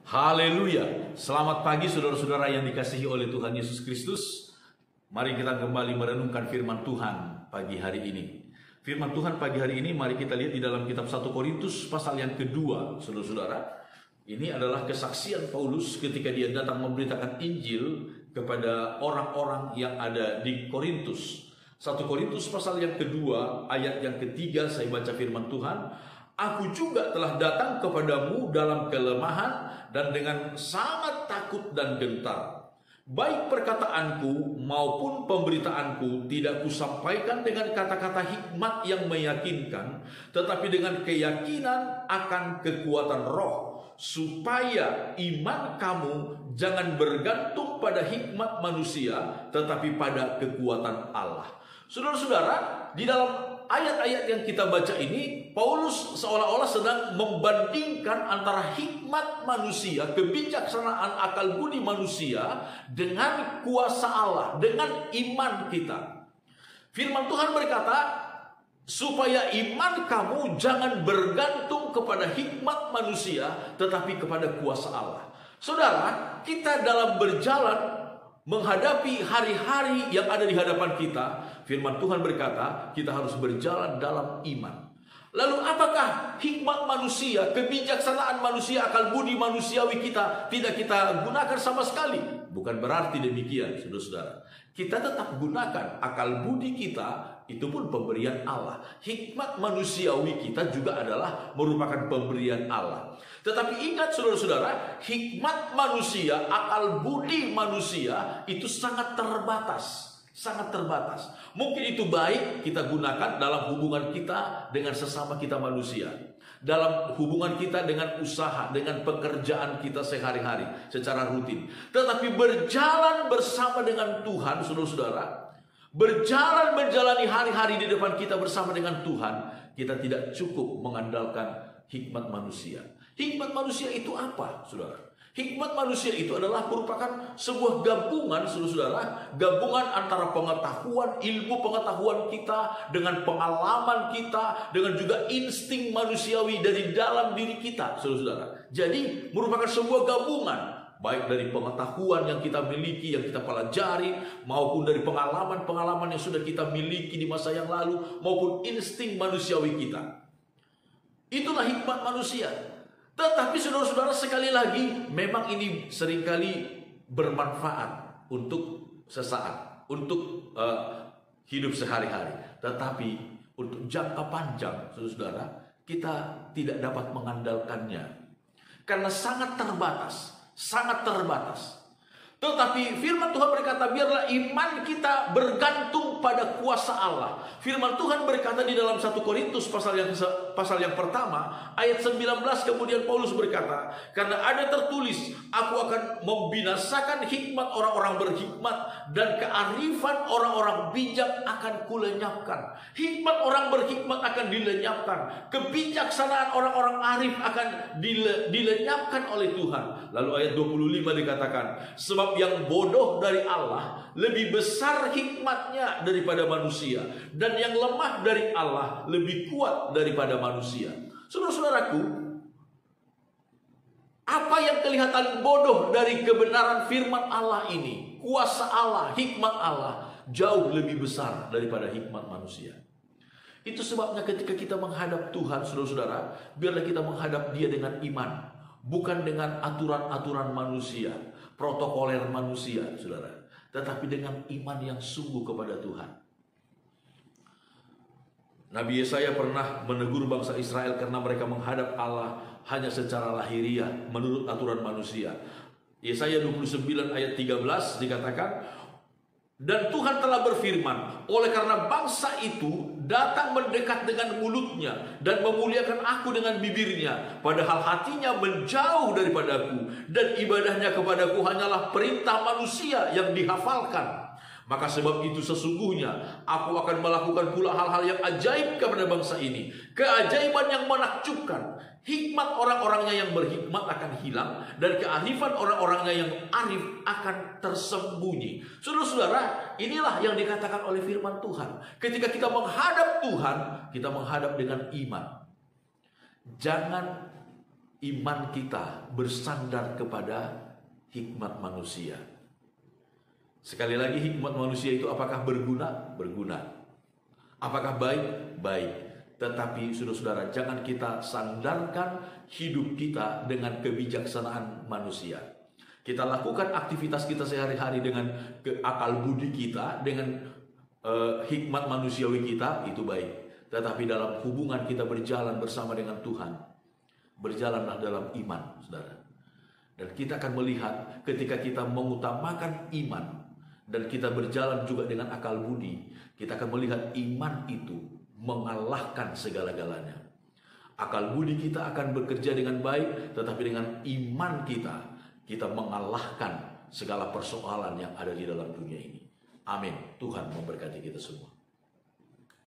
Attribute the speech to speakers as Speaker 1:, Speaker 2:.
Speaker 1: Haleluya. Selamat pagi saudara-saudara yang dikasihi oleh Tuhan Yesus Kristus. Mari kita kembali merenungkan firman Tuhan pagi hari ini. Firman Tuhan pagi hari ini mari kita lihat di dalam kitab 1 Korintus pasal yang kedua, saudara-saudara. Ini adalah kesaksian Paulus ketika dia datang memberitakan Injil kepada orang-orang yang ada di Korintus. 1 Korintus pasal yang kedua, ayat yang ketiga, saya baca firman Tuhan. Aku juga telah datang kepadamu dalam kelemahan dan dengan sangat takut dan gentar. Baik perkataanku maupun pemberitaanku tidak kusampaikan dengan kata-kata hikmat yang meyakinkan, tetapi dengan keyakinan akan kekuatan roh, supaya iman kamu jangan bergantung pada hikmat manusia, tetapi pada kekuatan Allah. Saudara-saudara, di dalam ayat-ayat yang kita baca ini, Paulus seolah-olah sedang membandingkan antara hikmat manusia, kebijaksanaan akal budi manusia dengan kuasa Allah, dengan iman kita. Firman Tuhan berkata, supaya iman kamu jangan bergantung kepada hikmat manusia, tetapi kepada kuasa Allah. Saudara, kita dalam berjalan menghadapi hari-hari yang ada di hadapan kita, firman Tuhan berkata, kita harus berjalan dalam iman. Lalu apakah hikmat manusia, kebijaksanaan manusia, akal budi manusiawi kita tidak kita gunakan sama sekali? Bukan berarti demikian, saudara-saudara. Kita tetap gunakan akal budi kita, itu pun pemberian Allah. Hikmat manusiawi kita juga adalah merupakan pemberian Allah. Tetapi ingat saudara-saudara, hikmat manusia, akal budi manusia itu sangat terbatas. Sangat terbatas. Mungkin itu baik kita gunakan dalam hubungan kita dengan sesama kita manusia, dalam hubungan kita dengan usaha, dengan pekerjaan kita sehari-hari secara rutin. Tetapi berjalan bersama dengan Tuhan, saudara-saudara, berjalan menjalani hari-hari di depan kita bersama dengan Tuhan, kita tidak cukup mengandalkan hikmat manusia. Hikmat manusia itu apa, saudara? Hikmat manusia itu adalah merupakan sebuah gabungan, saudara-saudara, gabungan antara pengetahuan, ilmu pengetahuan kita dengan pengalaman kita, dengan juga insting manusiawi dari dalam diri kita, saudara-saudara. Jadi merupakan sebuah gabungan, baik dari pengetahuan yang kita miliki, yang kita pelajari, maupun dari pengalaman-pengalaman yang sudah kita miliki di masa yang lalu, maupun insting manusiawi kita. Itulah hikmat manusia. Tetapi saudara-saudara, sekali lagi, memang ini seringkali bermanfaat untuk sesaat, untuk hidup sehari-hari. Tetapi untuk jangka panjang, saudara-saudara, kita tidak dapat mengandalkannya. Karena sangat terbatas, sangat terbatas. Tetapi firman Tuhan berkata, biarlah iman kita bergantung pada kuasa Allah. Firman Tuhan berkata di dalam 1 Korintus pasal yang pertama, ayat 19, kemudian Paulus berkata, karena ada tertulis, aku akan membinasakan hikmat orang-orang berhikmat, dan kearifan orang-orang bijak akan kulenyapkan. Hikmat orang berhikmat akan dilenyapkan. Kebijaksanaan orang-orang arif akan dilenyapkan oleh Tuhan. Lalu ayat 25 dikatakan, sebab yang bodoh dari Allah lebih besar hikmatnya daripada manusia, dan yang lemah dari Allah lebih kuat daripada manusia. Saudara-saudaraku, apa yang kelihatan bodoh dari kebenaran firman Allah ini, kuasa Allah, hikmat Allah, jauh lebih besar daripada hikmat manusia. Itu sebabnya ketika kita menghadap Tuhan, saudara-saudara, biarlah kita menghadap Dia dengan iman, bukan dengan aturan-aturan manusia, protokoler manusia, saudara, tetapi dengan iman yang sungguh kepada Tuhan. Nabi Yesaya pernah menegur bangsa Israel karena mereka menghadap Allah hanya secara lahiriah menurut aturan manusia. Yesaya 29 ayat 13 dikatakan, dan Tuhan telah berfirman, oleh karena bangsa itu datang mendekat dengan mulutnya dan memuliakan aku dengan bibirnya, padahal hatinya menjauh daripadaku, dan ibadahnya kepadaku hanyalah perintah manusia yang dihafalkan. Maka sebab itu sesungguhnya aku akan melakukan pula hal-hal yang ajaib kepada bangsa ini, keajaiban yang menakjubkan. Hikmat orang-orangnya yang berhikmat akan hilang, dan kearifan orang-orangnya yang arif akan tersembunyi. Saudara-saudara, inilah yang dikatakan oleh firman Tuhan. Ketika kita menghadap Tuhan, kita menghadap dengan iman. Jangan iman kita bersandar kepada hikmat manusia. Sekali lagi, hikmat manusia itu apakah berguna? Berguna. Apakah baik? Baik. Tetapi saudara-saudara, jangan kita sandarkan hidup kita dengan kebijaksanaan manusia. Kita lakukan aktivitas kita sehari-hari dengan akal budi kita, dengan hikmat manusiawi kita, itu baik. Tetapi dalam hubungan kita berjalan bersama dengan Tuhan, berjalanlah dalam iman, saudara. Dan kita akan melihat ketika kita mengutamakan iman dan kita berjalan juga dengan akal budi, kita akan melihat iman itu mengalahkan segala-galanya. Akal budi kita akan bekerja dengan baik, tetapi dengan iman kita mengalahkan segala persoalan yang ada di dalam dunia ini. Amin. Tuhan memberkati kita semua.